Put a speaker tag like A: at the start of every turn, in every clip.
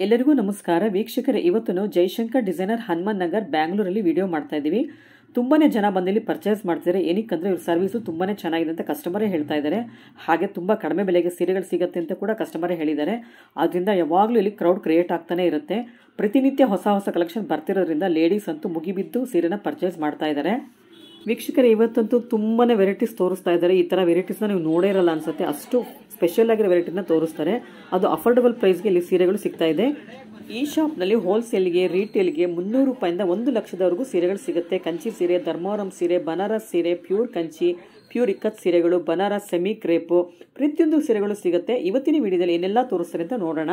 A: ಎಲ್ಲರಿಗೂ ನಮಸ್ಕಾರ ವೀಕ್ಷಕರೇ, ಇವತ್ತು ನಾವು ಜಯಶಂಕರ್ ಡಿಸೈನರ್ ಹನುಮಾನ್ ನಗರ್ ಬ್ಯಾಂಗ್ಳೂರಲ್ಲಿ ವಿಡಿಯೋ ಮಾಡ್ತಾ ಇದ್ದೀವಿ. ತುಂಬಾನೇ ಜನ ಬಂದಿಲ್ಲಿ ಪರ್ಚೇಸ್ ಮಾಡ್ತಿದ್ದಾರೆ. ಏನಕ್ಕಂದ್ರೆ ಇವ್ರ ಸರ್ವಿಸು ತುಂಬಾನೇ ಚೆನ್ನಾಗಿದೆ ಅಂತ ಕಸ್ಟಮರೇ ಹೇಳ್ತಾ ಇದ್ದಾರೆ. ಹಾಗೆ ತುಂಬಾ ಕಡಿಮೆ ಬೆಲೆಗೆ ಸೀರೆಗಳು ಸಿಗುತ್ತೆ ಅಂತ ಕೂಡ ಕಸ್ಟಮರೇ ಹೇಳಿದ್ದಾರೆ. ಆದ್ರಿಂದ ಯಾವಾಗಲೂ ಇಲ್ಲಿ ಕ್ರೌಡ್ ಕ್ರಿಯೇಟ್ ಆಗ್ತಾನೆ ಇರುತ್ತೆ. ಪ್ರತಿನಿತ್ಯ ಹೊಸ ಹೊಸ ಕಲೆಕ್ಷನ್ ಬರ್ತಿರೋದ್ರಿಂದ ಲೇಡೀಸ್ ಅಂತೂ ಮುಗಿಬಿದ್ದು ಸೀರೆನ ಪರ್ಚೇಸ್ ಮಾಡ್ತಾ ಇದ್ದಾರೆ. ವೀಕ್ಷಕರೇ, ಇವತ್ತಂತೂ ತುಂಬಾನೇ ವೆರೈಟೀಸ್ ತೋರಿಸ್ತಾ ಇದ್ದಾರೆ. ಈ ತರ ವೆರೈಟೀಸ್ನ ನೀವು ನೋಡೇ ಇರಲ್ಲ ಅನ್ಸುತ್ತೆ. ಅಷ್ಟು ಸ್ಪೆಷಲ್ ಆಗಿರೋ ವೆರೈಟಿನ ತೋರಿಸ್ತಾರೆ. ಅದು ಅಫೋರ್ಡಬಲ್ ಪ್ರೈಸ್ಗೆ ಇಲ್ಲಿ ಸೀರೆಗಳು ಸಿಗ್ತಾ ಇದೆ. ಈ ಶಾಪ್ನಲ್ಲಿ ಹೋಲ್ಸೇಲ್ಗೆ, ರೀಟೇಲ್ಗೆ 300 ರೂಪಾಯಿಂದ 1 ಲಕ್ಷದವರೆಗೂ ಸೀರೆಗಳು ಸಿಗುತ್ತೆ. ಕಂಚಿ ಸೀರೆ, ಧರ್ಮವರಂ ಸೀರೆ, ಬನಾರಸ್ ಸೀರೆ, ಪ್ಯೂರ್ ಕಂಚಿ, ಪ್ಯೂರ್ ಇಕ್ಕತ್ ಸೀರೆಗಳು, ಬನಾರಸ್ ಸೆಮಿ ಕ್ರೇಪು, ಪ್ರತಿಯೊಂದು ಸೀರೆಗಳು ಸಿಗುತ್ತೆ. ಇವತ್ತಿನ ವಿಡಿಯೋದಲ್ಲಿ ಏನೆಲ್ಲ ತೋರಿಸ್ತಾರೆ ಅಂತ ನೋಡೋಣ.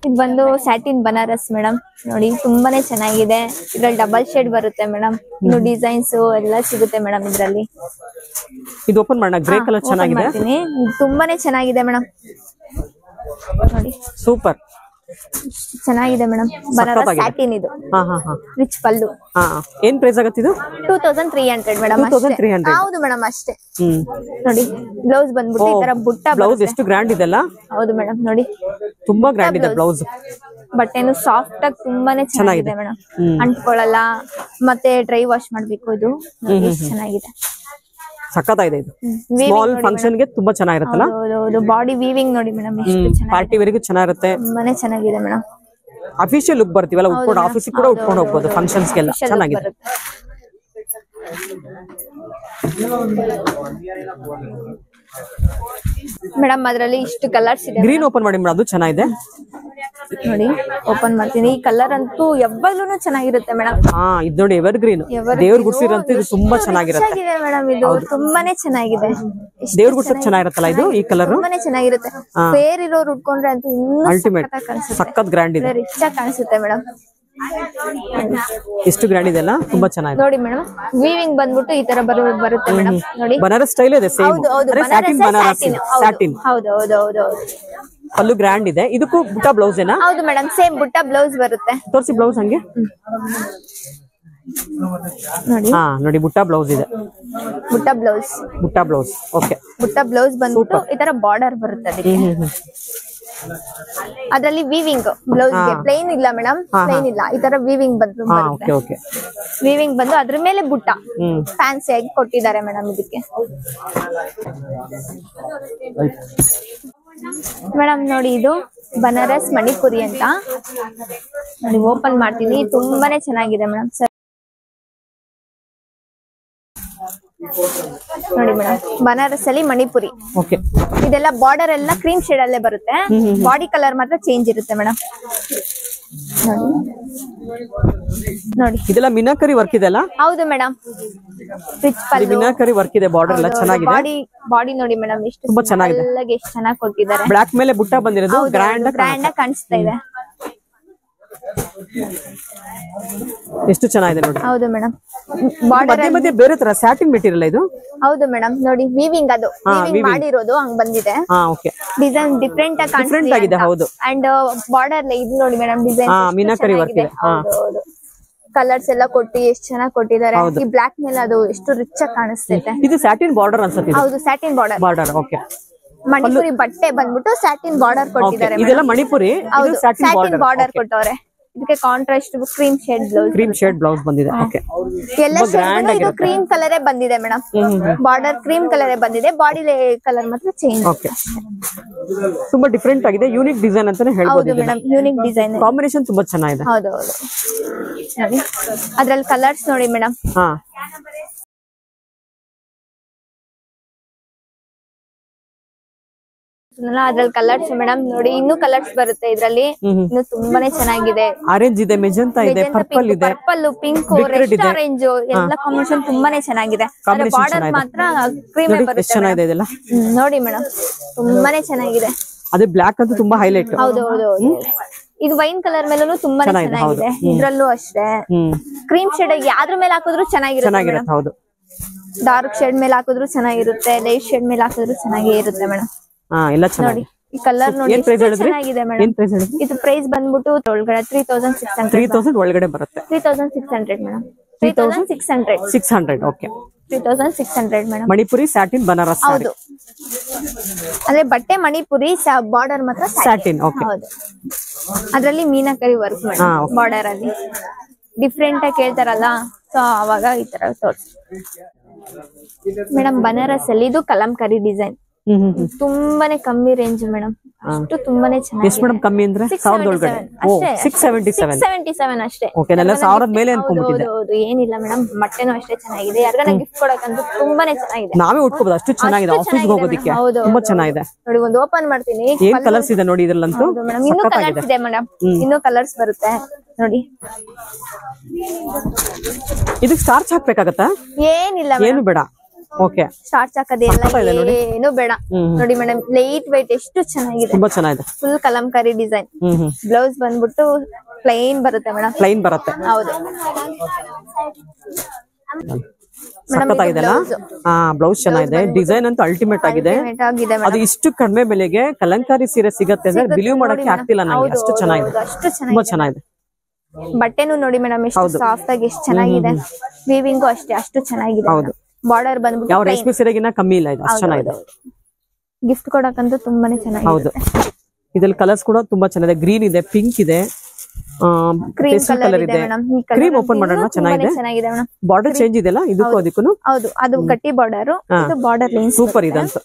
B: ಇದು ಬಂದು ಸ್ಯಾಟಿನ್ ಬನಾರಸ್ ಮೇಡಮ್, ನೋಡಿ ತುಂಬಾನೇ ಚೆನ್ನಾಗಿದೆ. ಇದ್ರಲ್ಲಿ ಡಬಲ್ ಶೇಡ್ ಬರುತ್ತೆ ಮೇಡಮ್. ಇನ್ನು ಡಿಸೈನ್ಸ್ ಎಲ್ಲ ಸಿಗುತ್ತೆ ಮೇಡಮ್ ಇದ್ರಲ್ಲಿ.
A: ಇದು ಓಪನ್ ಮಾಡೋಣ. ಗ್ರೇ ಕಲರ್ ಚೆನ್ನಾಗಿದೆ,
B: ತುಂಬಾನೇ ಚೆನ್ನಾಗಿದೆ ಮೇಡಮ್. ನೋಡಿ
A: ಸೂಪರ್
B: ಚೆನ್ನಾಗಿದೆ ಮೇಡಮ್. ಬನಾರಸ್ ಸ್ಯಾಟಿನ್ ಇದು ರಿಚ್ ಪಲ್ಲು.
A: ಏನ್ ಪ್ರೈಸ್ ಆಗುತ್ತೆ ಇದು?
B: 2300 ಮೇಡಮ್.
A: 2300.
B: ಹೌದು ಮೇಡಮ್ ಅಷ್ಟೇ. ನೋಡಿ ಬ್ಲೌಸ್ ಬಂದ್ಬಿಟ್ಟು ಈ ತರ ಬುಟ್ಟ
A: ಬ್ಲೌಸ್ ಎಷ್ಟು ಗ್ರ್ಯಾಂಡ್ ಇದೆಲ್ಲ.
B: ಹೌದು ಮೇಡಮ್, ನೋಡಿ
A: ತುಂಬಾ ಗ್ರ್ಯಾಂಡ್ ಇದೆ ಬ್ಲೌಸ್.
B: ಬಟ್ಟೆನು ಸಾಫ್ಟ್ ಆಗಿ ತುಂಬಾನೇ ಚೆನ್ನಾಗಿದೆ ಮೇಡಮ್. ಅಂಟ್ಕೊಳ್ಳಲ್ಲ, ಮತ್ತೆ ಡ್ರೈ ವಾಶ್ ಮಾಡ್ಬೇಕು. ಇದು ಚೆನ್ನಾಗಿದೆ,
A: ಸಕ್ಕತ್ತಾಗಿದೆ. ಇದು ಸ್ಮಾಲ್ ಫಂಕ್ಷನ್ ಗೆ ತುಂಬಾ ಚೆನ್ನಾಗಿರುತ್ತಲ್ಲ.
B: ಹೌದು, ಬಾಡಿ ವೀವಿಂಗ್ ನೋಡಿ ಮೇಡಮ್, ಎಷ್ಟು ಚೆನ್ನಾಗಿದೆ.
A: ಪಾರ್ಟಿ ವೇರ್ಗೂ ಚೆನ್ನಾಗಿರುತ್ತೆ,
B: ತುಂಬಾನೇ ಚೆನ್ನಾಗಿದೆ ಮೇಡಮ್.
A: ಅಫಿಷಿಯಲ್ ಲುಕ್ ಬರ್ತೀವಲ್ಲ, ಉಟ್ಕೊಂಡು ಆಫೀಸ್ ಕೂಡ ಉಟ್ಕೊಂಡು ಹೋಗ್ಬೋದು, ಫಂಕ್ಷನ್ಸ್ ಗೆಲ್ಲ ಚೆನ್ನಾಗಿದೆ.
B: ಮೇಡಮ್ ಅದ್ರಲ್ಲಿ ಇಷ್ಟು ಕಲರ್ಸ್ ಇದೆ.
A: ಗ್ರೀನ್ ಓಪನ್ ಮಾಡಿ ಮೇಡಮ್, ಅದು ಚೆನ್ನಾಗಿದೆ.
B: ನೋಡಿ ಓಪನ್ ಮಾಡ್ತೀನಿ. ಈ ಕಲರ್ ಅಂತೂ ಯಾವಾಗ್ಲೂ ಚೆನ್ನಾಗಿರುತ್ತೆ ಮೇಡಮ್.
A: ಇದು ನೋಡಿ ಎವರ್ ಗ್ರೀನ್, ದೇವ್ರ ಗುಡ್ಸಿರಂತೂ ಇದು ತುಂಬಾ ಚೆನ್ನಾಗಿರುತ್ತೆ
B: ಮೇಡಮ್. ಇದು ತುಂಬಾನೇ ಚೆನ್ನಾಗಿದೆ.
A: ದೇವ್ರ ಗುಡ್ಸಕ್ ಚೆನ್ನಾಗಿರುತ್ತಲ್ಲ ಇದು. ಈ ಕಲರ್
B: ತುಂಬಾನೇ ಚೆನ್ನಾಗಿರುತ್ತೆ. ಫೇರ್ ಇರೋರು ಉಟ್ಕೊಂಡ್ರೆ ಅಂತೂ ಇನ್ನೂ
A: ಅಲ್ಟಿಮೇಟ್, ಸಖತ್ ಗ್ರ್ಯಾಂಡ್ ಇದೆ,
B: ರಿಚ್ ಆಗಿ ಕಾಣಿಸುತ್ತೆ ಮೇಡಮ್.
A: ಎಷ್ಟು ಗ್ರ್ಯಾಂಡ್ ಇದೆ ಅಲ್ಲ, ತುಂಬಾ ಚೆನ್ನಾಗಿದೆ.
B: ನೋಡಿ ಮೇಡಮ್, ವೀವಿಂಗ್ ಬಂದ್ಬಿಟ್ಟು ಈ ತರ ಬರುತ್ತೆ ಮೇಡಮ್. ನೋಡಿ
A: ಬನಾರಸ್ ಸ್ಟೈಲ್ ಇದೆ, ಸೇಮ್ ಸ್ಯಾಟಿನ್ ಬನಾರಸ್ ಸ್ಯಾಟಿನ್.
B: ಹೌದು ಹೌದು ಹೌದು ಹೌದು.
A: ಪಲ್ಲು ಗ್ರ್ಯಾಂಡ್ ಇದೆ. ಇದಕ್ಕೂ ಬುಟ್ಟ ಬ್ಲೌಸ್ ಏನಾ?
B: ಹೌದು ಮೇಡಮ್, ಸೇಮ್ ಬುಟ್ಟ ಬ್ಲೌಸ್ ಬರುತ್ತೆ.
A: ತೋರಿಸಿ ಬ್ಲೌಸ್ ಹಂಗೆ.
B: ನೋಡಿ
A: ನೋಡಿ ಬುಟ್ಟ ಬ್ಲೌಸ್ ಇದೆ.
B: ಬುಟ್ಟ ಬ್ಲೌಸ್,
A: ಬುಟ್ಟ ಬ್ಲೌಸ್. ಓಕೆ,
B: ಬುಟ್ಟ ಬ್ಲೌಸ್ ಬಂದ್ಬಿಟ್ಟು ಈ ತರ ಬಾರ್ಡರ್ ಬರುತ್ತೆ ಅದಕ್ಕೆ. ಅದ್ರಲ್ಲಿ ವೀವಿಂಗ್ ಬ್ಲೌಸ್ ಗೆ ಪ್ಲೇನ್ ಇಲ್ಲ ಮೇಡಮ್, ಪ್ಲೇನ್ ಇಲ್ಲ, ಈ ತರ ವೀವಿಂಗ್ ಬರುತ್ತೆ. ವೀವಿಂಗ್ ಬಂದು ಅದ್ರ ಮೇಲೆ ಬುಟ್ಟ ಫ್ಯಾನ್ಸಿ ಆಗಿ ಕೊಟ್ಟಿದ್ದಾರೆ ಮೇಡಮ್ ಇದಕ್ಕೆ. ಮೇಡಮ್ ನೋಡಿ, ಇದು ಬನಾರಸ್ ಮಣಿಪುರಿ ಅಂತ. ನೋಡಿ ಓಪನ್ ಮಾಡ್ತೀನಿ, ತುಂಬಾನೇ ಚೆನ್ನಾಗಿದೆ ಮೇಡಮ್. ನೋಡಿ ಮೇಡಮ್, ಬನಾರಸ್ ಅಲ್ಲಿ ಮಣಿಪುರಿ. ಇದೆಲ್ಲ ಬಾರ್ಡರ್ ಎಲ್ಲ ಕ್ರೀಮ್ ಶೇಡ್ ಅಲ್ಲೇ ಬರುತ್ತೆ. ಬಾಡಿ ಕಲರ್ ಮಾತ್ರ ಚೇಂಜ್ ಇರುತ್ತೆ ಮೇಡಮ್. ನೋಡಿ ಇದೆಲ್ಲ
A: ಮೀನಾಕರಿ ವರ್ಕ್ ಇದೆ ಅಲ್ಲ?
B: ಹೌದು ಮೇಡಮ್, ರಿಚ್ ಪಲ್ಲು,
A: ಮೀನಾಕರಿ ವರ್ಕ್ ಇದೆ. ಬಾರ್ಡರ್ ಎಲ್ಲ ಚೆನ್ನಾಗಿದೆ.
B: ಬಾಡಿ ನೋಡಿ ಮೇಡಮ್, ಎಷ್ಟು
A: ತುಂಬಾ ಚೆನ್ನಾಗಿದೆ,
B: ಎಷ್ಟು ಚೆನ್ನಾಗಿ ಕೊಟ್ಟಿದ್ದಾರೆ.
A: ಬ್ಲಾಕ್ ಮೇಲೆ ಬುಟ್ಟ ಬಂದಿರೋದು ಗ್ರ್ಯಾಂಡ್
B: ಆಗಿ ಕಾಣಿಸ್ತಾ ಇದೆ.
A: ಎಷ್ಟು ಚೆನ್ನಾಗಿದೆ ನೋಡಿ.
B: ಹೌದು ಮೇಡಮ್, ಬಾರ್ಡರ್
A: ಮಧ್ಯೆ ಬೇರೆ ತರ ಸ್ಯಾಟಿನ್ ಮೆಟೀರಿಯಲ್ ಇದು.
B: ಹೌದು ಮೇಡಮ್, ನೋಡಿ ವೀವಿಂಗ್, ಅದು ಮಾಡಿರೋದು ಹಂಗ್ ಬಂದಿದೆ. ಡಿಸೈನ್ ಡಿಫ್ರೆಂಟ್
A: ಆಗಿದೆ. ಹೌದು,
B: ಅಂಡ್ ಬಾರ್ಡರ್ ಇದು ನೋಡಿ ಮೇಡಮ್, ಡಿಸೈನ್
A: ಮೀನಾಕರಿ ವರ್ಕ್ ಇದೆ.
B: ಕಲರ್ಸ್ ಎಲ್ಲ ಕೊಟ್ಟು ಎಷ್ಟು ಚೆನ್ನಾಗಿ ಕೊಟ್ಟಿದ್ದಾರೆ. ಈ ಬ್ಲಾಕ್ ಮೇಲೆ ಅದು ಎಷ್ಟು ರಿಚ್ ಆಗಿ ಕಾಣಿಸ್ತೈತೆ.
A: ಇದು ಸ್ಯಾಟಿನ್ ಬಾರ್ಡರ್ ಅನ್ಸುತ್ತೆ.
B: ಹೌದು, ಸ್ಯಾಟಿನ್ ಬಾರ್ಡರ್.
A: ಓಕೆ,
B: ಮಣಿಪುರಿ ಬಟ್ಟೆ ಬಂದ್ಬಿಟ್ಟು ಸ್ಯಾಟಿನ್ ಬಾರ್ಡರ್ ಕೊಟ್ಟಿದ್ದಾರೆ.
A: ಇದೆಲ್ಲ ಮಣಿಪುರಿ,
B: ಸ್ಯಾಟಿನ್ ಬಾರ್ಡರ್ ಕೊಟ್ಟವ್ರೆ. ಇದಕ್ಕೆ ಕಾಂಟ್ರಾಸ್ಟ್ ಕ್ರೀಮ್ ಶೇಡ್ ಬ್ಲೌಸ್
A: ಬಂದಿದೆ.
B: ಎಲ್ಲ ಇದು ಕ್ರೀಮ್ ಕಲರೇ ಬಂದಿದೆ ಮೇಡಮ್. ಬಾರ್ಡರ್ ಕ್ರೀಮ್ ಕಲರೇ ಬಂದಿದೆ, ಬಾಡಿ ಕಲರ್ ಮಾತ್ರ ಚೇಂಜ್.
A: ತುಂಬಾ ಡಿಫರೆಂಟ್ ಆಗಿದೆ, ಯೂನಿಕ್ ಡಿಸೈನ್ ಅಂತಾನೆ ಹೇಳ್ಬೋದು
B: ಮೇಡಮ್. ಯೂನಿಕ್ ಡಿಸೈನ್,
A: ಕಾಂಬಿನೇಷನ್ ತುಂಬಾ ಚೆನ್ನಾಗಿದೆ.
B: ಹೌದು ಹೌದು. ನೋಡಿ ಅದ್ರಲ್ಲಿ ಕಲರ್ಸ್ ನೋಡಿ ಮೇಡಮ್. ಅದ್ರಲ್ಲಿ ಕಲರ್ಸ್ ಮೇಡಮ್ ನೋಡಿ, ಇನ್ನೂ ಕಲರ್ಸ್ ಬರುತ್ತೆ ಇದ್ರಲ್ಲಿ. ಇನ್ನು ತುಂಬಾನೇ ಚೆನ್ನಾಗಿದೆ.
A: ಆರೆಂಜ್ ಇದೆ, ಮೆಜೆಂಟಾ ಇದೆ, ಪರ್ಪಲ್ ಇದೆ,
B: ಪರ್ಪಲ್, ಪಿಂಕ್, ರೆಡ್ ಆರೆಂಜ್ ಎಲ್ಲ ಕಾಂಬಿನೇಷನ್ ತುಂಬಾನೇ ಚೆನ್ನಾಗಿದೆ. ಬಾರ್ಡರ್ ಮಾತ್ರ ಕ್ರೀಮ್ ಬರುತ್ತೆ. ನೋಡಿ ಮೇಡಮ್, ತುಂಬಾನೇ ಚೆನ್ನಾಗಿದೆ.
A: ಅದೇ ಬ್ಲಾಕ್ ಅಂತೂ ತುಂಬಾ ಹೈಲೈಟ್.
B: ಹೌದು ಹೌದು ಹೌದು. ಇದು ವೈನ್ ಕಲರ್ ಮೇಲೂ ತುಂಬಾನೇ ಚೆನ್ನಾಗಿದೆ. ಇದ್ರಲ್ಲೂ ಅಷ್ಟೇ ಕ್ರೀಮ್ ಶೇಡ್ ಯಾವ್ದ್ರ ಮೇಲೆ ಹಾಕಿದ್ರು ಚೆನ್ನಾಗಿರುತ್ತೆ. ಡಾರ್ಕ್ ಶೇಡ್ ಮೇಲೆ ಹಾಕಿದ್ರು ಚೆನ್ನಾಗಿರುತ್ತೆ, ಲೈಟ್ ಶೇಡ್ ಮೇಲೆ ಹಾಕಿದ್ರು ಚೆನ್ನಾಗೇ ಇರುತ್ತೆ ಮೇಡಮ್. ನೋಡಿ ಈ ಕಲರ್ ನೋಡಿ, ಚೆನ್ನಾಗಿದೆ ಮೇಡಮ್. ಇದು ಪ್ರೈಸ್ ಬಂದ್ಬಿಟ್ಟು ಒಳಗಡೆ 3600
A: ಒಳಗಡೆ ಬರುತ್ತೆ.
B: 3600 madam. 3600.
A: Okay.
B: 3600 madam.
A: Manipuri satin Banaras
B: ಹೌದು, ಅಂದ್ರೆ ಬಟ್ಟೆ ಮಣಿಪುರಿ, ಬಾರ್ಡರ್ ಮಾತ್ರ
A: ಸ್ಯಾಟಿನ್. ಓಕೆ,
B: ಹೌದು. ಅದ್ರಲ್ಲಿ ಮೀನಾಕರಿ ವರ್ಕ್ ಬಾರ್ಡರ್ ಅಲ್ಲಿ ಡಿಫ್ರೆಂಟ್ ಆಗಿ ಕೇಳ್ತಾರಲ್ಲ, ಸೊ ಅವಾಗ ಈ ತರ ತೋರಿಸಿ ಮೇಡಮ್. ಬನಾರಸ್ ಅಲ್ಲಿ ಇದು ಕಲಂಕಾರಿ ಡಿಸೈನ್, ತುಂಬಾನೇ ಕಮ್ಮಿ ರೇಂಜ್ ಮೇಡಮ್. ಅಷ್ಟು ತುಂಬಾನೇ ಚೆನ್ನಾಗಿದೆ.
A: ಎಷ್ಟು ಮೇಡಮ್ ಕಮ್ಮಿ ಅಂದ್ರೆ 1000 ಒಳಗಡೆ? ಓ 677
B: ಅಷ್ಟೇ.
A: ಓಕೆ, ನಾನು 1000 ಮೇಲೆ ಅನ್ಕೊಂಡ್ಬಿಟ್ಟಿದ್ದೆ.
B: ಹೌದು, ಏನಿಲ್ಲ ಮೇಡಮ್. ಬಟ್ಟೆನೂ ಅಷ್ಟೇ ಚೆನ್ನಾಗಿದೆ. ಯಾರಿಗಾನ ಗಿಫ್ಟ್ ಕೊಡಕಂತೂ ತುಂಬಾನೇ ಚೆನ್ನಾಗಿದೆ.
A: ನಾವೇ ಉಟ್ಕೋಬಹುದು, ಅಷ್ಟು ಚೆನ್ನಾಗಿದೆ. ಆಫೀಸ್ಗೆ ಹೋಗೋದಕ್ಕೆ ತುಂಬಾ ಚೆನ್ನಾಗಿದೆ
B: ನೋಡಿ. ಒಂದು ಓಪನ್ ಮಾಡ್ತೀನಿ.
A: ಏನ್ ಕಲರ್ಸ್ ಇದೆ ನೋಡಿ ಇದ್ರಲ್ಲಂತೂ.
B: ಇನ್ನೂ ಕಲರ್ಸ್ ಇದೆ ಮೇಡಮ್, ಇನ್ನೂ ಕಲರ್ಸ್ ಬರುತ್ತೆ ನೋಡಿ.
A: ಇದಕ್ಕೆ ಸ್ಟಾರ್ಚ್ ಹಾಕ್ಬೇಕಾಗತ್ತಾ?
B: ಏನಿಲ್ಲ,
A: ಏನು ಬೇಡ. ಓಕೆ,
B: ಸ್ಟಾರ್ಚ್ ಹಾಕೋದಿಲ್ಲ, ಏನು ಬೇಡ. ನೋಡಿ ಮೇಡಮ್, ಲೈಟ್ ವೈಟ್ ಎಷ್ಟು ಚೆನ್ನಾಗಿದೆ,
A: ತುಂಬಾ ಚೆನ್ನಾಗಿದೆ.
B: Full Kalamkari design. ಬ್ಲೌಸ್ ಬಂದ್ಬಿಟ್ಟು ಪ್ಲೈನ್ ಬರುತ್ತೆ ಮೇಡಮ್.
A: ಪ್ಲೈನ್ ಬರುತ್ತೆ,
B: ಹೌದು.
A: ಸಖತ್ತಾಗಿದೆಲ್ಲ. ಬ್ಲೌಸ್ ಚೆನ್ನಾಗಿದೆ. ಡಿಸೈನ್ ಅಂತೂ ಅಲ್ಟಿಮೇಟ್ ಆಗಿದೆ. ಅದು ಇಷ್ಟು ಕಡಿಮೆ ಬೆಲೆಗೆ ಕಲಂಕಾರಿ ಸೀರೆ ಸಿಗತ್ತೆ ಅಂದ್ರೆ ಬಿಲೀವ್ ಮಾಡಕ್ಕೆ ಆಗ್ತಿಲ್ಲ ನನಗೆ. ಅಷ್ಟು ಚೆನ್ನಾಗಿದೆ, ತುಂಬಾ ಚೆನ್ನಾಗಿದೆ.
B: ಬಟ್ಟೆನು ನೋಡಿ ಮೇಡಮ್, ಎಷ್ಟು ಸಾಫ್ಟ್ ಆಗಿ ಎಷ್ಟು ಚೆನ್ನಾಗಿದೆ. ವೀವಿಂಗು ಅಷ್ಟೇ ಅಷ್ಟು ಚೆನ್ನಾಗಿದೆ.
A: ಹೌದು,
B: ಬಾರ್ಡರ್ ಬಂದ್ಬಿಟ್ಟು
A: ಯಾವ ರೇಷ್ಮೆ ಸೀರೆಗಿನ್ನ ಕಮ್ಮಿ ಇಲ್ಲ. ಇದು ಅಷ್ಟು ಚೆನ್ನಾಗಿದೆ.
B: ಗಿಫ್ಟ್ ಕೊಡಕಂತೂ ತುಂಬಾನೇ ಚೆನ್ನಾಗಿದೆ.
A: ಹೌದು, ಇದ್ರಲ್ಲಿ ಕಲರ್ಸ್ ಕೂಡ ತುಂಬಾ ಚೆನ್ನಾಗಿದೆ. ಗ್ರೀನ್ ಇದೆ, ಪಿಂಕ್ ಇದೆ,
B: ಕ್ರೀಮ್ ಕಲರ್ ಇದೆ.
A: ಕ್ರೀಮ್ ಓಪನ್ ಮಾಡೋಣ. ಚೆನ್ನಾಗಿದೆ. ಬಾರ್ಡರ್ ಚೇಂಜ್ ಇದೆಲ್ಲ ಇದಕ್ಕೂ ಅದಕ್ಕೂ.
B: ಹೌದು, ಅದು ಕಟ್ಟಿ ಬಾರ್ಡರ್, ಇದು ಬಾರ್ಡರ್ ಲೈನ್.
A: ಸೂಪರ್ ಇದೆ ಅಂತ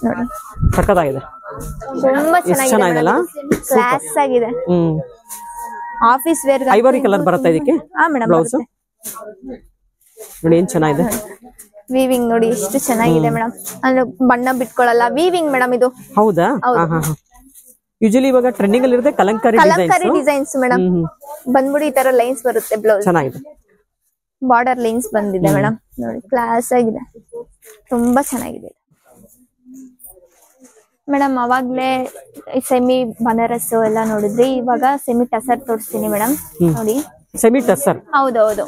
B: ನೋಡಿ,
A: ಸಖತ್ತಾಗಿದೆ.
B: ತುಂಬಾ ಚೆನ್ನಾಗಿದೆ, ಕ್ಲಾಸ್ ಆಗಿದೆ. ಆಫೀಸ್ ವೇರ್
A: ಐವರಿ ಕಲರ್ ಬರುತ್ತೆ ಇದಕ್ಕೆ. ಬ್ಲೌಸ್ ನೋಡಿ ಏನ್ ಚೆನ್ನಾಗಿದೆ.
B: ವೀವಿಂಗ್ ನೋಡಿ ಎಷ್ಟು ಚೆನ್ನಾಗಿದೆ ಮೇಡಮ್. ಅಂದ್ರೆ ಬಣ್ಣ ಬಿಟ್ಕೊಳ್ಳಲ್ಲ, ವೀವಿಂಗ್ ಮೇಡಮ್ ಇದು.
A: ಹೌದಾ? ಯೂಶಲಿ ಇವಾಗ ಟ್ರೆಂಡಿಂಗ್ ಅಲ್ಲಿ ಇರುತ್ತೆ ಕಲಂಕಾರಿ
B: ಡಿಸೈನ್ಸ್ ಮೇಡಮ್. ಬಂದ್ಬಿಡಿ ಈ ತರ ಲೈನ್ಸ್ ಬರುತ್ತೆ. ಬ್ಲೌಸ್ ಚೆನ್ನಾಗಿದೆ, ಬಾರ್ಡರ್ ಲೈನ್ಸ್ ಬಂದಿದೆ ಮೇಡಮ್. ನೋಡಿ ಕ್ಲಾಸ್ ಆಗಿದೆ, ತುಂಬಾ ಚೆನ್ನಾಗಿದೆ ಮೇಡಮ್. ಅವಾಗ್ಲೇ ಸೆಮಿ ಬನಾರಸ್ ಎಲ್ಲ ನೋಡಿದ್ರಿ, ಇವಾಗ ಸೆಮಿ ಟಸರ್ ತೋರಿಸ್ತೀನಿ ಮೇಡಮ್. ನೋಡಿ
A: ಸೆಮಿ ಟಸರ್.
B: ಹೌದೌದು,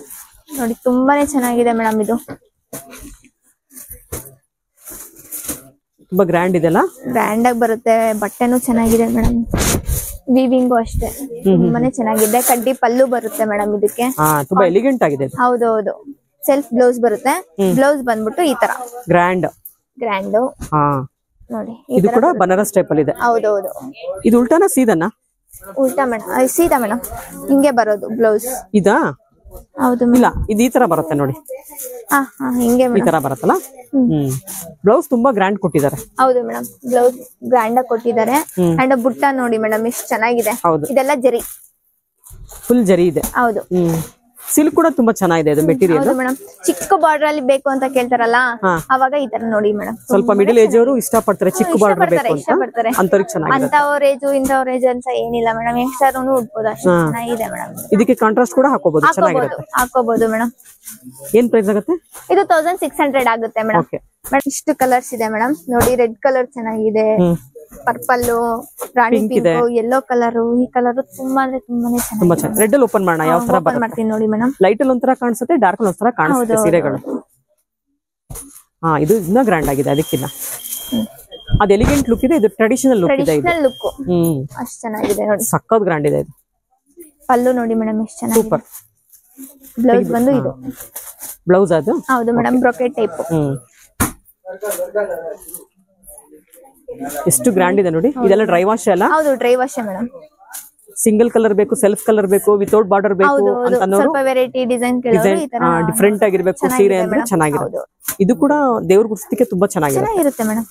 B: ನೋಡಿ ತುಂಬಾನೇ ಚೆನ್ನಾಗಿದೆ ಮೇಡಮ್. ಇದು
A: ತುಂಬಾ ಗ್ರ್ಯಾಂಡ್ ಇದೆಲ್ಲ,
B: ಗ್ರ್ಯಾಂಡ್ ಆಗಿ ಬರುತ್ತೆ. ಬಟ್ಟೆನೂ ಚೆನ್ನಾಗಿದೆ ಮೇಡಮ್. ವೀವಿಂಗು ಅಷ್ಟೇ ತುಂಬಾನೇ ಚೆನ್ನಾಗಿದೆ. ಕಡ್ಡಿ ಪಲ್ಲು ಬರುತ್ತೆ ಮೇಡಮ್ ಇದಕ್ಕೆ.
A: ತುಂಬಾ ಎಲಿಗೆಂಟ್ ಆಗಿದೆ.
B: ಹೌದೌದು, ಸೆಲ್ಫ್ ಬ್ಲೌಸ್ ಬರುತ್ತೆ. ಬ್ಲೌಸ್ ಬಂದ್ಬಿಟ್ಟು ಈ ತರ ಗ್ರ್ಯಾಂಡ್ ನೋಡಿ.
A: ಇದು ಕೂಡ ಬನಾರಸ್ ಟೈಪ್ ಅಲ್ಲಿ ಇದೆ.
B: ಹೌದೌದು.
A: ಇದು ಉಲ್ಟಾನಾ ಸೀದಾನಾ?
B: ಉಲ್ಟಾ ಮೇಡಮ್, ಸೀದಾ ಮೇಡಮ್. ಹಿಂಗೆ ಬರೋದು ಬ್ಲೌಸ್.
A: ಇದಾ?
B: ಹೌದು,
A: ಇಲ್ಲ ಇದು ಈ ತರ ಬರುತ್ತೆ ನೋಡಿ.
B: ಹಿಂಗೆ
A: ಈ ತರ ಬರುತ್ತಲ್ಲ. ಬ್ಲೌಸ್ ತುಂಬಾ ಗ್ರ್ಯಾಂಡ್ ಕೊಟ್ಟಿದ್ದಾರೆ.
B: ಹೌದು ಮೇಡಮ್, ಬ್ಲೌಸ್ ಗ್ರ್ಯಾಂಡ್ ಆಗಿ ಕೊಟ್ಟಿದ್ದಾರೆ. ಅಂಡ್ ಬುಟ್ಟ ನೋಡಿ ಮೇಡಮ್ ಎಷ್ಟು ಚೆನ್ನಾಗಿದೆ. ಇದೆಲ್ಲ ಜರಿ,
A: ಫುಲ್ ಜರಿ ಇದೆ.
B: ಹೌದು.
A: ಸಿಲ್ಕ್ ಕೂಡ ತುಂಬಾ ಚೆನ್ನಾಗಿದೆ ಇದು ಮೆಟೀರಿಯಲ್.
B: ಮೇಡಮ್, ಚಿಕ್ಕ ಬಾರ್ಡರ್ ಅಲ್ಲಿ ಬೇಕು ಅಂತ ಕೇಳ್ತಾರಲ್ಲ, ಅವಾಗ ಈ ತರ ನೋಡಿ ಮೇಡಮ್.
A: ಸ್ವಲ್ಪ ಮಿಡಲ್ ಏಜ್ ಅವರು ಇಷ್ಟಪಡ್ತಾರೆ, ಚಿಕ್ಕ ಬಾರ್ಡರ್ ಬೇಕು ಅಂತ. ಅಂತವ್ರಿಗೆ ಚೆನ್ನಾಗಿದೆ.
B: ಅಂತವ್ರ ಏಜ್ ಇಂಥವ್ರ ಏಜ್ ಅಂತ ಏನಿಲ್ಲ ಮೇಡಮ್, ಎಷ್ಟಾದ್ರೂ ಉಡ್ಬೋದು, ಅಷ್ಟು ಚೆನ್ನಾಗಿದೆ ಮೇಡಮ್.
A: ಇದಕ್ಕೆ ಕಾಂಟ್ರಾಸ್ಟ್ ಕೂಡ ಹಾಕೋಬಹುದು, ಚೆನ್ನಾಗಿರುತ್ತೆ.
B: ಹಾಕೋಬಹುದು ಮೇಡಮ್.
A: ಏನ್ ಪ್ರೈಸ್ ಆಗುತ್ತೆ?
B: ಇದು 1600 ಆಗುತ್ತೆ ಮೇಡಮ್. ಮೇಡಮ್ ಇಷ್ಟು ಕಲರ್ಸ್ ಇದೆ ಮೇಡಮ್. ನೋಡಿ ರೆಡ್ ಕಲರ್ ಚೆನ್ನಾಗಿದೆ, ಪರ್ಪಲ್, ರಾಣಿ ಪಿಂಕ್, ಯೆಲ್ಲೋ ಕಲರ್. ಈ ಕಲರ್ ತುಂಬಾ ಅಂದ್ರೆ ತುಂಬಾನೇ ಚೆನ್ನಾಗಿದೆ.
A: ರೆಡ್ ಅಲ್ಲಿ ಓಪನ್ ಮಾಡೋಣ. ಯಾವ ತರ ಬರುತ್ತೆ
B: ಮಾಡ್ತೀನಿ ನೋಡಿ ಮೇಡಮ್.
A: ಲೈಟ್ ಅಲ್ಲಿ ಒಂಥರ ಕಾಣಿಸುತ್ತೆ, ಡಾರ್ಕ್ ಅಲ್ಲಿ ಒಂಥರ ಕಾಣಿಸುತ್ತೆ ಸೀರೆಗಳು. ಇದು ಇನ್ನ ಗ್ರ್ಯಾಂಡ್ ಆಗಿದೆ ಅದಕ್ಕಿನ್ನ. ಅದು ಎಲಿಗೆಂಟ್ ಲುಕ್ ಇದೆ, ಇದು ಟ್ರೆಡಿಷನಲ್ ಲುಕ್ ಇದೆ. ಇದು
B: ಲುಕ್ ಅಷ್ಟು ಚೆನ್ನಾಗಿದೆ ನೋಡಿ,
A: ಸಕ್ಕತ್ ಗ್ರ್ಯಾಂಡ್ ಇದೆ ಇದು.
B: ಪಲ್ಲು ನೋಡಿ ಮೇಡಮ್ ಎಷ್ಟು ಚೆನ್ನಾಗಿದೆ. ಸೂಪರ್. ಬ್ಲೌಸ್ ಬಂದು ಇದು
A: ಬ್ಲೌಸ್ ಅದು.
B: ಹೌದು ಮೇಡಮ್, ಬ್ರೊಕೆಟ್ ಟೈಪ್.
A: ಎಷ್ಟು ಗ್ರ್ಯಾಂಡ್ ಇದೆ ನೋಡಿ. ಇದೆಲ್ಲ ಡ್ರೈ ವಾಶ್ ಅಲ್ಲ?
B: ಹೌದು, dry wash madam.
A: Single colour ಬೇಕು, ಸೆಲ್ಫ್ ಕಲರ್ ಬೇಕು, ವಿತೌಟ್ ಬಾರ್ಡರ್ ಬೇಕು ಅಂತ
B: ಸ್ವಲ್ಪ ವೆರೈಟಿ ಡಿಸೈನ್
A: ಡಿಫರೆಂಟ್ ಆಗಿರ್ಬೇಕು ಸೀರೆ ಅಂದ್ರೆ ಚೆನ್ನಾಗಿರುತ್ತೆ. ಇದು ಕೂಡ ದೇವ್ರ ಗುಡಿಸಲಿಕ್ಕೆ ತುಂಬಾ ಚೆನ್ನಾಗಿರುತ್ತೆ
B: ಮೇಡಮ್.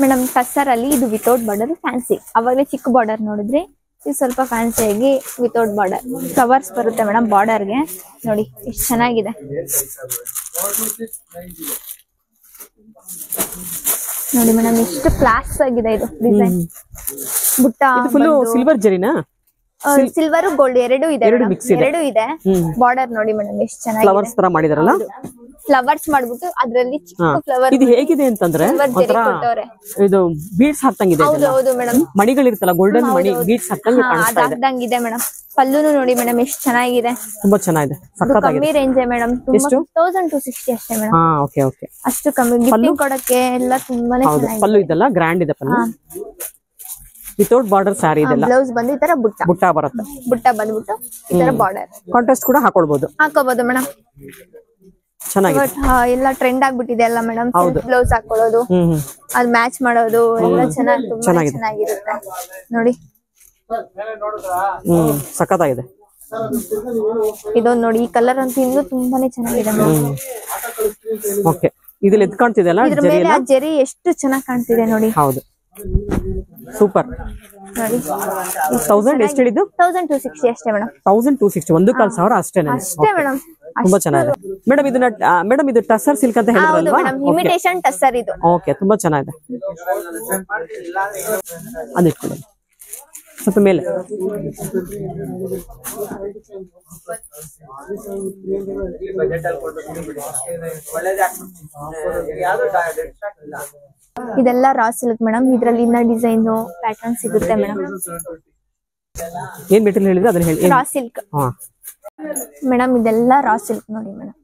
B: ಮೇಡಮ್ ಟಸರ್ ಅಲ್ಲಿ ಇದು ವಿತೌಟ್ ಬಾರ್ಡರ್ ಫ್ಯಾನ್ಸಿ. ಅವಾಗಲೇ ಚಿಕ್ಕ ಬಾರ್ಡರ್ ನೋಡಿದ್ರಿ, ಇದು ಸ್ವಲ್ಪ ಫ್ಯಾನ್ಸಿ ಆಗಿ ವಿತೌಟ್ ಬಾರ್ಡರ್ ಫ್ಲವರ್ಸ್ ಬರುತ್ತೆ ಮೇಡಮ್. ಬಾರ್ಡರ್ಗೆ ನೋಡಿ ಎಷ್ಟು ಚೆನ್ನಾಗಿದೆ. ನೋಡಿ ಮೇಡಮ್ ಎಷ್ಟು ಕ್ಲಾಸ್ ಆಗಿದೆ ಇದು ಡಿಸೈನ್. ಬುಟ್ಟ
A: ಫುಲ್ ಸಿಲ್ವರ್ ಜರಿನಾ?
B: ಸಿಲ್ವರ್ ಗೋಲ್ಡ್ ಎರಡು ಇದೆ, ಎರಡು ಇದೆ. ಬಾರ್ಡರ್ ನೋಡಿ ಮೇಡಮ್ ಎಷ್ಟು ಚೆನ್ನಾಗಿದೆ,
A: ಫ್ಲವರ್ಸ್ ತರ ಮಾಡಿದಾರಲ್ಲ,
B: ಫ್ಲವರ್ಸ್ ಮಾಡ್ಬಿಟ್ಟು ಅದ್ರಲ್ಲಿ ಚಿಕ್ಕ ಫ್ಲವರ್.
A: ಇದು ಹೇಗಿದೆ ಅಂತಂದ್ರೆ ಇದು ಬೀಡ್ಸ್ ಹಾಕ್ತಂಗಿದೆ,
B: ಹೌದು ಮೇಡಮ್,
A: ಮಣಿಗಳಿರ್ತಲ್ಲ ಗೋಲ್ಡನ್ ಮಣಿ ಬೀಡ್ಸ್ ಹಾಕ್ತಂಗೆ ಕಾಣಿಸ್ತಾ ಇದೆ.
B: ಅದಾಗ್ದಂಗಿದೆ ಮೇಡಮ್. ಪಲ್ಲುನು ನೋಡಿ ಮೇಡಮ್ ಎಷ್ಟು ಚೆನ್ನಾಗಿದೆ,
A: ತುಂಬಾ ಚೆನ್ನಾಗಿದೆ,
B: ಕಮ್ಮಿ ರೇಂಜ್ ಮೇಡಮ್. 1260 ಅಷ್ಟೇ ಮೇಡಮ್.
A: ಓಕೆ ಓಕೆ,
B: ಅಷ್ಟು ಕಮ್ಮಿ. ಗಿಫ್ಟಿಂಗ್ ಕೊಡಕ್ಕೆ ಎಲ್ಲ ತುಂಬಾನೇ ಚೆನ್ನಾಗಿದೆ.
A: ಪಲ್ಲು ಇದೆಲ್ಲ ಗ್ರ್ಯಾಂಡ್ ಇದೆ, ಪಲ್ಲು ವಿತೌಟ್ ಬಾರ್ಡರ್ ಸ್ಯಾರಿ ಇದೆಲ್ಲ.
B: ಬ್ಲೌಸ್ ಬಂದು ಈ ತರ
A: ಬುಟ್ಟ ಬರುತ್ತೆ,
B: ಬುಟ್ಟ ಬಂದ್ಬಿಟ್ಟು ಈ ತರ ಬಾರ್ಡರ್.
A: ಕಾಂಟ್ರಾಸ್ಟ್ ಕೂಡ ಹಾಕೊಳ್ಬಹುದು
B: ಮೇಡಮ್.
A: ಚೆನ್ನಾಗಿದೆ,
B: ಎಲ್ಲ ಟ್ರೆಂಡ್ ಆಗ್ಬಿಟ್ಟಿದೆ ಎಲ್ಲ ಮೇಡಮ್. ಬ್ಲೌಸ್ ಹಾಕೊಳ್ಳೋದು, ಅದ್ ಮ್ಯಾಚ್ ಮಾಡೋದು ಎಲ್ಲ ಚೆನ್ನಾಗಿರುತ್ತೆ ನೋಡಿ.
A: ಸಖತ್ತಾಗಿದೆ
B: ಇದೊಂದು ನೋಡಿ, ಈ ಕಲರ್ ಅಂತೂ ಇನ್ನೂ ತುಂಬಾನೇ ಚೆನ್ನಾಗಿದೆ ಮೇಡಮ್.
A: ಓಕೆ, ಇದ್ರಲ್ಲಿ ಎದ್ದು ಕಾಣ್ತಿದೆಲ್ಲ
B: ಇದ್ರ ಮೇಲೆ ಆ ಜರಿ ಎಷ್ಟು ಚೆನ್ನಾಗಿ ಕಾಣ್ತಿದೆ ನೋಡಿ.
A: ಹೌದು, ಸೂಪರ್
B: ನೋಡಿ.
A: 1000 ಎಷ್ಟು ಹೇಳಿದ್ದು?
B: 1260 ಅಷ್ಟೇ ಮೇಡಮ್.
A: 1260, 1,400 ಅಷ್ಟೇನೆ.
B: ಅಷ್ಟೇ ಮೇಡಮ್,
A: ತುಂಬಾ ಚೆನ್ನಾಗಿದೆ ಮೇಡಮ್. ಇದನ್ನ ಮೇಡಮ್ ಇದು ಟಸರ್ ಸಿಲ್ಕ್ ಅಂತ ಹೇಳಿದ್ರಲ್ವಾ?
B: ಇಮಿಟೇಷನ್ ಟಸರ್ ಇದು.
A: ಓಕೆ, ತುಂಬಾ ಚೆನ್ನಾಗಿದೆ. ಅದಿಟ್ಕೊಳ್ಳಿ ಸ್ವಲ್ಪ ಮೇಲೆ.
B: ಇದೆಲ್ಲ ರಾ ಸಿಲ್ಕ್ ಮೇಡಮ್. ಇದ್ರಲ್ಲಿ ಇನ್ನ ಡಿಸೈನ್ ಪ್ಯಾಟರ್ನ್ ಸಿಗುತ್ತೆ ಮೇಡಮ್.
A: ಏನ್ ಮೆಟೀರಿಯಲ್ ಹೇಳಿದ್ರೆ ಅದನ್ನ ಹೇಳಿ.
B: ರಾ ಸಿಲ್ಕ್ ಮೇಡಮ್, ಇದೆಲ್ಲ ರಾ ಸಿಲ್ಕ್ ನೋಡಿ ಮೇಡಮ್.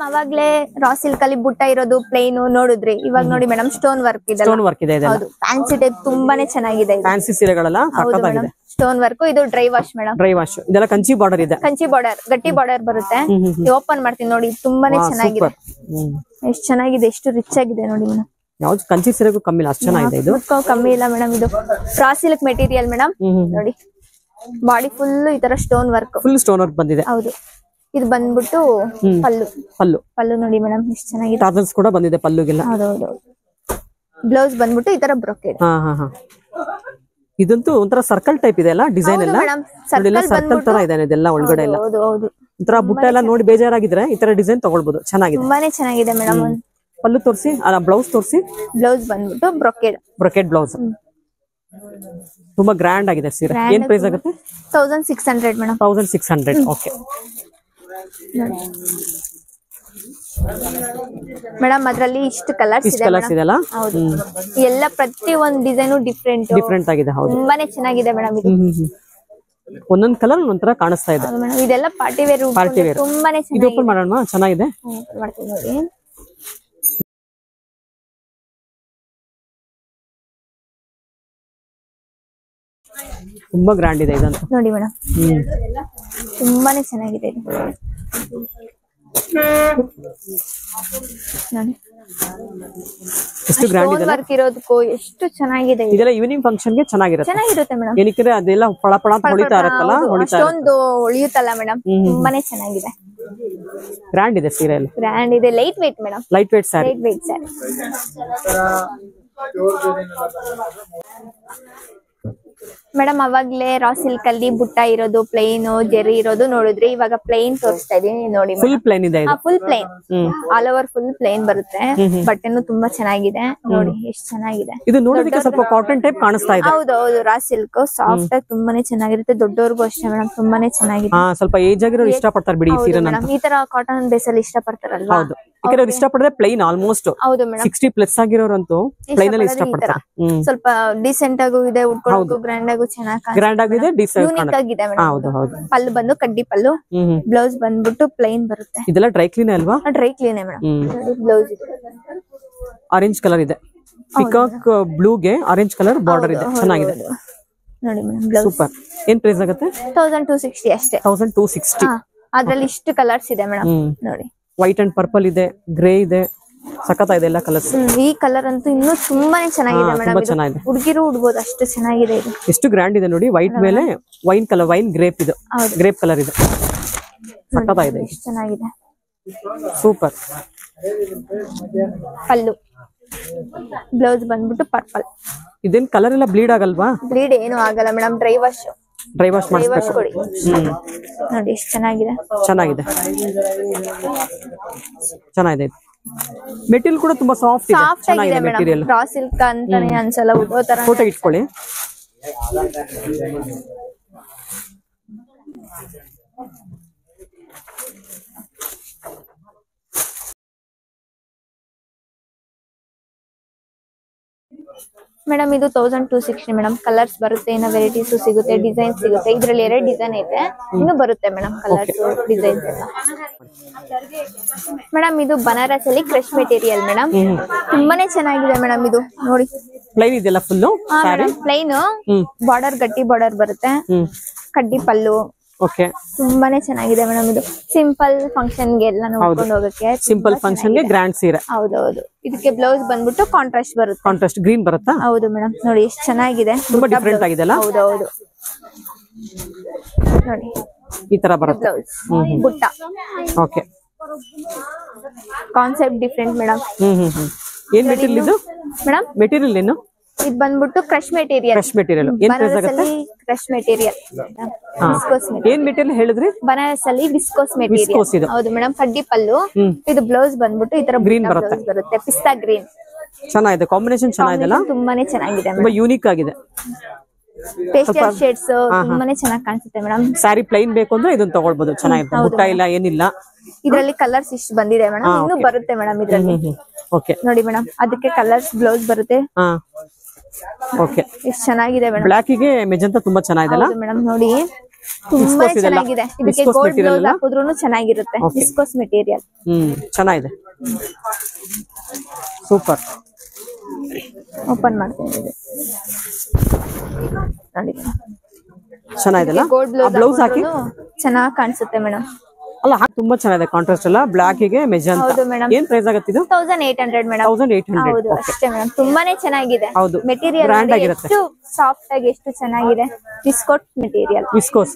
B: ಅವಾಗ್ಲೇ ರಾ ಸಿಲ್ಕ್ ಅಲ್ಲಿ ಬುಟ್ಟ ಇರೋದು ಪ್ಲೇನ್ ನೋಡಿದ್ರಿ. ಇವಾಗ ನೋಡಿ ಮೇಡಮ್, ಸ್ಟೋನ್ ವರ್ಕ್ ಇದೆ.
A: ಸ್ಟೋನ್ ವರ್ಕ್ ಇದೆ,
B: ಹೌದು. ಫ್ಯಾನ್ಸಿ ಟೈಪ್ ತುಂಬಾನೇ ಚೆನ್ನಾಗಿದೆ.
A: ಫ್ಯಾನ್ಸಿ ಸೀರೆಗಳೆಲ್ಲ ಸಖತ್ತಾಗಿದೆ.
B: Stone work. ಇದು dry wash madam.
A: Dry wash. ಇದೆಲ್ಲ ಕಂಚಿ ಬಾರ್ಡರ್ ಇದೆ.
B: ಕಂಚಿ ಬಾರ್ಡರ್, ಗಟ್ಟಿ ಬಾರ್ಡರ್ ಬರುತ್ತೆ. ಓಪನ್ ಮಾಡ್ತೀನಿ ನೋಡಿ, ತುಂಬಾನೇ ಚೆನ್ನಾಗಿದೆ. ಎಷ್ಟು ಚೆನ್ನಾಗಿದೆ, ಎಷ್ಟು ರಿಚ್ ಆಗಿದೆ ನೋಡಿ ಮೇಡಮ್.
A: ಯಾವ್ದು ಕಂಚಿ ಸೀರೆಗೂ ಕಮ್ಮಿ ಇಲ್ಲ, ಅಷ್ಟು ಚೆನ್ನಾಗಿದೆ. ಇದು
B: ಕಮ್ಮಿ ಇಲ್ಲ ಮೇಡಮ್. ಇದು ರಾ ಸಿಲ್ಕ್ ಮೆಟೀರಿಯಲ್ ಮೇಡಮ್. ನೋಡಿ, ಬಾಡಿ ಫುಲ್ ಈ ತರ stone work,
A: full stone work ಬಂದಿದೆ.
B: ಹೌದು. ಇದು ಬಂದ್ಬಿಟ್ಟು ಪಲ್ಲು ನೋಡಿ ಮೇಡಮ್, ಎಷ್ಟು ಚೆನ್ನಾಗಿದೆ.
A: ಟಾಸಲ್ಸ್ ಕೂಡ ಬಂದಿದೆ ಪಲ್ಲುಗೆಲ್ಲ.
B: ಹೌದೌದು. ಬ್ಲೌಸ್ ಬಂದ್ಬಿಟ್ಟು ಈ ತರ ಬ್ರೊಕೆಡ್.
A: ಇದಂತೂ ಒಂಥರ ಸರ್ಕಲ್ ಟೈಪ್ ಇದೆ ಅಲ್ಲ, ಡಿಸೈನ್ ಎಲ್ಲ ಸರ್ಕಲ್ ತರ ಇದೆ ಇದೆಲ್ಲ ಒಳಗಡೆ ಎಲ್ಲ. ಒಂಥರ ಬುಟ್ಟ ಎಲ್ಲ ನೋಡಿ ಬೇಜಾರಾಗಿದ್ರೆ ಈ ತರ ಡಿಸೈನ್ ತಗೊಳ್ಬಹುದು, ಚೆನ್ನಾಗಿದೆ,
B: ತುಂಬಾನೇ ಚೆನ್ನಾಗಿದೆ ಮೇಡಮ್.
A: ಪಲ್ಲು ತೋರಿಸಿ, ಬ್ಲೌಸ್ ತೋರಿಸಿ.
B: ಬ್ಲೌಸ್ ಬಂದ್ಬಿಟ್ಟು ಬ್ರೊಕೆಡ್
A: ಬ್ಲೌಸ್. ತುಂಬಾ ಗ್ರ್ಯಾಂಡ್ ಆಗಿದೆ ಸೀರೆ. ಏನ್ ಪ್ರೈಸ್ ಆಗುತ್ತೆ?
B: 1600 ಮೇಡಮ್.
A: 1600. ಓಕೆ
B: ಮೇಡಮ್, ಅದ್ರಲ್ಲಿ ಇಷ್ಟು ಕಲರ್ಸ್
A: ಇದೆ.
B: ಹೌದು, ಎಲ್ಲ ಪ್ರತಿ ಒಂದು ಡಿಸೈನು ಡಿಫ್ರೆಂಟ್
A: ಆಗಿದೆ. ಹೌದು,
B: ತುಂಬಾನೇ ಚೆನ್ನಾಗಿದೆ ಮೇಡಮ್. ಇದು
A: ಒಂದೊಂದ್ ಕಲರ್ ಒಂಥರ ಕಾಣಿಸ್ತಾ ಇದೆ.
B: ಇದೆಲ್ಲ ಪಾರ್ಟಿ ವೇರ್. ತುಂಬಾನೇ
A: ಚೆನ್ನಾಗಿದೆ. ಓಪನ್ ಮಾಡೋಣ, ಚೆನ್ನಾಗಿದೆ.
B: ನೋಡಿ,
A: ತುಂಬಾ ಗ್ರ್ಯಾಂಡ್ ಇದೆ ಇದಂತ
B: ನೋಡಿ ಮೇಡಮ್. ತುಂಬಾನೇ ಚೆನ್ನಾಗಿದೆ ಇದು ನೋಡಿ.
A: ಎಷ್ಟು ಗ್ರ್ಯಾಂಡ್ ಇದೆ
B: ವರ್ಕ್ ಇರೋದಕ್ಕೂ ಎಷ್ಟು ಚೆನ್ನಾಗಿದೆ.
A: ಇದೆಲ್ಲ ಈವ್ನಿಂಗ್ ಫಂಕ್ಷನ್ ಗೆ ಚೆನ್ನಾಗಿರುತ್ತೆ ಮೇಡಮ್. ಏನಕ್ಕೆ ಅದೆಲ್ಲ ಪಳ ಪಳ ಅಂತ ಹೊಳಿತಾ ಇರುತ್ತಲ್ಲ,
B: ಅಷ್ಟೊಂದು ಹೊಳಿಯುತ್ತಲ್ಲ ಮೇಡಮ್. ತುಂಬಾನೇ ಚೆನ್ನಾಗಿದೆ.
A: ಗ್ರ್ಯಾಂಡ್ ಇದೆ ಸೀರೆ ಎಲ್ಲ.
B: ಗ್ರ್ಯಾಂಡ್ ಇದೆ. Light weight madam.
A: Light weight sari.
B: Madam, ಅವಾಗ್ಲೇ ರಾ ಸಿಲ್ಕ್ ಅಲ್ಲಿ ಬುಟ್ಟ ಇರೋದು, ಪ್ಲೇನ್ ಜೆರಿ ಇರೋದು ನೋಡಿದ್ರಿ. ಇವಾಗ ಪ್ಲೇನ್ ತೋರಿಸ್ತಾ ಇದೀನಿ ನೋಡಿ.
A: ಫುಲ್ ಪ್ಲೇನ್ ಇದೆ.
B: Full plane, all over full plane ಬರುತ್ತೆ. ಬಟ್ಟೆನು ತುಂಬಾ ಚೆನ್ನಾಗಿದೆ ನೋಡಿ, ಎಷ್ಟು ಚೆನ್ನಾಗಿದೆ.
A: ಇದು ನೋಡೋದಕ್ಕೆ ಸ್ವಲ್ಪ ಕಾಟನ್ ಟೈಪ್ ಕಾಣಿಸ್ತಾ ಇದೆ.
B: ಹೌದು, ರಾ ಸಿಲ್ಕ್ ಸಾಫ್ಟ್ ಆಗಿ ತುಂಬಾನೇ ಚೆನ್ನಾಗಿರುತ್ತೆ. ದೊಡ್ಡವ್ರಿಗೂ ಅಷ್ಟೇ ಮೇಡಮ್, ತುಂಬಾನೇ ಚೆನ್ನಾಗಿದೆ.
A: ಸ್ವಲ್ಪ ಏಜ್ ಆಗಿರೋರು ಇಷ್ಟಪಡ್ತಾರೆ ಬಿಡಿ ಈ ಸೀರೆ.
B: ಈ ತರ ಕಾಟನ್ ಬೇಸ್ ಅಲ್ಲಿ ಇಷ್ಟಪಡ್ತಾರಲ್ವಾ?
A: ಹೌದು, ಯಾಕಂದ್ರೆ ಇಷ್ಟಪಡದೆ ಪ್ಲೈನ್ ಆಲ್ಮೋಸ್ಟ್.
B: ಹೌದು ಮೇಡಮ್.
A: 60+ ಆಗಿರೋರಂತೂ ಪ್ಲೈನ್ ಅಲ್ಲಿ ಇಷ್ಟಪಡ್ತಾರೆ.
B: ಸ್ವಲ್ಪ ಡಿಸೆಂಟ್ ಆಗು ಇದೆ, ಉಟ್ಕೊಳ್ಳೋದು ಗ್ರ್ಯಾಂಡ್ ಆಗು ಚೆನ್ನಾಗಿ
A: ಗ್ರ್ಯಾಂಡ್ ಆಗಿದೆ, ಡಿಸೆಂಟ್
B: ಆಗಿದೆ.
A: ಹೌದು ಹೌದು.
B: ಪಲ್ಲು ಬಂದು ಕಡ್ಡಿ ಪಲ್ಲು, ಬ್ಲೌಸ್ ಬಂದ್ಬಿಟ್ಟು ಪ್ಲೈನ್ ಬರುತ್ತೆ.
A: ಇದೆಲ್ಲ ಡ್ರೈ ಕ್ಲೀನ್ ಅಲ್ವಾ?
B: Dry clean madam. Blouse
A: orange colour ಇದೆ. ಪಿಕಾಕ್ ಬ್ಲೂಗೆ ಆರೆಂಜ್ ಕಲರ್ ಬಾರ್ಡರ್ ಇದೆ, ಚೆನ್ನಾಗಿದೆ
B: ನೋಡಿ ಮೇಡಮ್. Blouse
A: super. ಏನ್ ಪ್ರೈಸ್ ಆಗುತ್ತೆ?
B: 1260 ಅಷ್ಟೇ.
A: 1260.
B: ಅದ್ರಲ್ಲಿ ಇಷ್ಟು ಕಲರ್ಸ್ ಇದೆ ಮೇಡಮ್ ನೋಡಿ.
A: ವೈಟ್ ಅಂಡ್ ಪರ್ಪಲ್ ಇದೆ, ಗ್ರೇ ಇದೆ, ಸಖತ್ತಾಗಿದೆ ಎಲ್ಲ ಕಲರ್ಸ್.
B: ಈ ಕಲರ್ ಅಂತೂ ಇನ್ನೂ ತುಂಬಾನೇ ಚೆನ್ನಾಗಿದೆ ಮೇಡಮ್. ಹುಡುಗಿರು ಉಡ್ಬೋದು, ಅಷ್ಟು ಚೆನ್ನಾಗಿದೆ ಇದು.
A: ಎಷ್ಟು ಗ್ರ್ಯಾಂಡ್ ಇದೆ ನೋಡಿ. ವೈಟ್ ಮೇಲೆ ವೈನ್ ಕಲರ್, ವೈನ್ ಗ್ರೇಪ್ ಇದು, ಗ್ರೇಪ್ ಕಲರ್ ಇದೆ, ಸಖತ್ತಾಗಿದೆ,
B: ಚೆನ್ನಾಗಿದೆ,
A: ಸೂಪರ್.
B: ಪಲ್ಲು, ಬ್ಲೌಸ್ ಬಂದ್ಬಿಟ್ಟು ಪರ್ಪಲ್.
A: ಇದೇನ್ ಕಲರ್ ಎಲ್ಲ ಬ್ಲೀಡ್ ಆಗಲ್ವಾ?
B: ಬ್ಲೀಡ್ ಏನು ಆಗಲ್ಲ madam, dry wash.
A: Dry wash ಮಾಡಿಸ್ಬೇಕು.
B: ಕೊಡಿ ನೋಡಿ ಎಷ್ಟು ಚೆನ್ನಾಗಿದೆ.
A: ಚೆನ್ನಾಗಿದೆ ಚೆನ್ನಾಗಿದೆ. ಮೆಟೀರಿಯಲ್ ಕೂಡ ತುಂಬಾ ಸಾಫ್ಟ್ ಇದೆ.
B: ಚೆನ್ನಾಗಿದೆ ಮೆಟೀರಿಯಲ್. ರಾ ಸಿಲ್ಕ್ ಅಂತಾನೆ ಅನ್ಸಲ್ಲ, ಉಡೋ ತರ.
A: ಫೋಟೋ ಇಟ್ಕೊಳ್ಳಿ.
B: ಮೇಡಮ್ ಇದು 1260 ಮೇಡಮ್. ಕಲರ್ಸ್ ಬರುತ್ತೆ, ಇನ್ನ ವೆರೈಟೀಸ್ ಸಿಗುತ್ತೆ, ಡಿಸೈನ್ ಸಿಗುತ್ತೆ. ಇದ್ರಲ್ಲಿ 2 ಡಿಸೈನ್ ಇದೆ, ಇನ್ನು ಬರುತ್ತೆ ಮೇಡಮ್ ಕಲರ್ಸ್ ಡಿಸೈನ್ಸ್ ಎಲ್ಲ. ಮೇಡಮ್ ಇದು ಬನಾರಸ್ ಅಲ್ಲಿ ಕ್ರಶ್ ಮೆಟೀರಿಯಲ್ ಮೇಡಮ್. ತುಂಬಾನೇ ಚೆನ್ನಾಗಿದೆ ಮೇಡಮ್. ಇದು ನೋಡಿ
A: ಪ್ಲೈನ್ ಇದೆಲ್ಲ ಫುಲ್
B: ಪ್ಲೈನ್, ಬಾರ್ಡರ್ ಗಟ್ಟಿ ಬಾರ್ಡರ್ ಬರುತ್ತೆ, ಕಡ್ಡಿ ಪಲ್ಲು.
A: ಓಕೆ,
B: ತುಂಬಾನೇ ಚೆನ್ನಾಗಿದೆ ಮೇಡಮ್. ಇದು ಸಿಂಪಲ್ ಫಂಕ್ಷನ್ ಗೆ ಎಲ್ಲ ನೋಡ್ಕೊಂಡು ಹೋಗಕ್ಕೆ,
A: ಸಿಂಪಲ್ ಫಂಕ್ಷನ್ ಗೆ ಗ್ರ್ಯಾಂಡ್ ಸೀರೆ.
B: ಹೌದೌದು. ಇದಕ್ಕೆ ಬ್ಲೌಸ್ ಬಂದ್ಬಿಟ್ಟು ಕಾಂಟ್ರಾಸ್ಟ್ ಬರುತ್ತೆ.
A: ಕಾಂಟ್ರಾಸ್ಟ್ ಗ್ರೀನ್ ಬರುತ್ತಾ?
B: ಹೌದು ಮೇಡಮ್. ನೋಡಿ ಎಷ್ಟು ಚೆನ್ನಾಗಿದೆ,
A: ತುಂಬಾ ಡಿಫರೆಂಟ್ ಆಗಿದೆ ಅಲ್ಲ?
B: ಹೌದೌದು. ನೋಡಿ
A: ಈ ತರ ಬರುತ್ತೆ
B: ಬ್ಲೌಸ್, ಬುಟ್ಟ.
A: Okay,
B: concept different madam.
A: ಏನ್ ಮೆಟೀರಿಯಲ್ ಇದು
B: ಮೇಡಮ್?
A: ಮೆಟೀರಿಯಲ್ ಏನು?
B: ಇದು ಬಂದ್ಬಿಟ್ಟು ಕ್ರಶ್ ಮೆಟೀರಿಯಲ್.
A: ಕ್ರಶ್ ಮೆಟೀರಿಯಲ್ ಏನ್ ಪ್ರೈಸ್ ಆಗುತ್ತೆ?
B: Crush material, viscose material.
A: ಏನ್ ಮೆಟೀರಿಯಲ್ ಹೇಳಿದ್ರಿ?
B: ಬನಾರಸ್ ಅಲ್ಲಿ ವಿಸ್ಕೋಸ್ ಮೆಟೀರಿಯಲ್. ಹೌದು ಮೇಡಮ್. ಕಡ್ಡಿ ಪಲ್ಲು. ಇದು ಬ್ಲೌಸ್ ಬಂದ್ಬಿಟ್ಟು ಈ ತರ
A: ಗ್ರೀನ್ ಬರುತ್ತೆ,
B: ಪಿಸ್ತಾ ಗ್ರೀನ್.
A: ಚೆನ್ನಾಗಿದೆ, ಕಾಂಬಿನೇಷನ್ ಚೆನ್ನಾಗಿದೆ,
B: ತುಂಬಾನೇ ಚೆನ್ನಾಗಿದೆ,
A: ತುಂಬಾ ಯೂನಿಕ್ ಆಗಿದೆ.
B: ಪೇಸ್ಟಲ್ ಶೇಡ್ಸ್ ತುಂಬಾನೇ ಚೆನ್ನಾಗಿ ಕಾಣಿಸುತ್ತೆ ಮೇಡಮ್.
A: ಸ್ಯಾರಿ ಪ್ಲೈನ್ ಬೇಕು ಅಂದ್ರೆ ಇದನ್ನ ತಗೊಳ್ಬಹುದು, ಚೆನ್ನಾಗಿದೆ. ಬುಟ್ಟ ಇಲ್ಲ ಏನಿಲ್ಲ.
B: ಇದರಲ್ಲಿ ಕಲರ್ಸ್ ಇಷ್ಟು ಬಂದಿದೆ ಮೇಡಮ್, ಇನ್ನು ಬರುತ್ತೆ ಮೇಡಮ್ ಇದ್ರಲ್ಲಿ.
A: ಓಕೆ
B: ನೋಡಿ ಮೇಡಮ್, ಅದಕ್ಕೆ ಕಲರ್ಸ್ ಬ್ಲೌಸ್ ಬರುತ್ತೆ.
A: ಓಕೆ,
B: ಎಷ್ಟು ಚೆನ್ನಾಗಿದೆ ಮೇಡಮ್.
A: ಬ್ಲಾಕ್ ಗೆ ಮೆಜೆಂಟಾ ತುಂಬಾ ಚೆನ್ನಾಗಿದೆ ಅಲ್ಲ
B: ಮೇಡಮ್? ನೋಡಿ ತುಂಬಾ ಚೆನ್ನಾಗಿದೆ. ಇದಕ್ಕೆ ಗೋಲ್ಡ್ ಬ್ಲೌಸ್ ಹಾಕಿದ್ರೂ ಚೆನ್ನಾಗಿರುತ್ತೆ. Viscose material.
A: ಚೆನ್ನಾಗಿದೆ, ಸೂಪರ್.
B: ಓಪನ್ ಮಾಡ್ತೀನಿ ನೋಡಿ.
A: ಚೆನ್ನಾಗಿದೆ,
B: ಗೋಲ್ಡ್ ಬ್ಲೌಸ್ ಹಾಕಿ ಚೆನ್ನಾಗಿ ಕಾಣಿಸುತ್ತೆ ಮೇಡಮ್.
A: ಅಲ್ಲ ತುಂಬಾ ಚೆನ್ನಾಗಿದೆ ಕಾಂಟ್ರಾಸ್ಟ್ ಎಲ್ಲ. ಬ್ಲಾಕ್ ಗೆ ಮೆಜೆಂಟಾ.
B: ಹೌದು ಮೇಡಮ್.
A: ಏನ್ ಪ್ರೈಸ್ ಆಗುತ್ತೆ ಇದು?
B: 1800 ಮೇಡಮ್.
A: 1800.
B: ಹೌದು ಅಷ್ಟೇ ಮೇಡಮ್. ತುಂಬಾನೇ ಚೆನ್ನಾಗಿದೆ.
A: ಹೌದು,
B: ಮೆಟೀರಿಯಲ್
A: ಗ್ರ್ಯಾಂಡ್ ಆಗಿರುತ್ತೆ.
B: ಎಷ್ಟು ಸಾಫ್ಟ್ ಆಗಿ ಎಷ್ಟು ಚೆನ್ನಾಗಿದೆ. Viscose material.
A: ವಿಸ್ಕೋಸ್.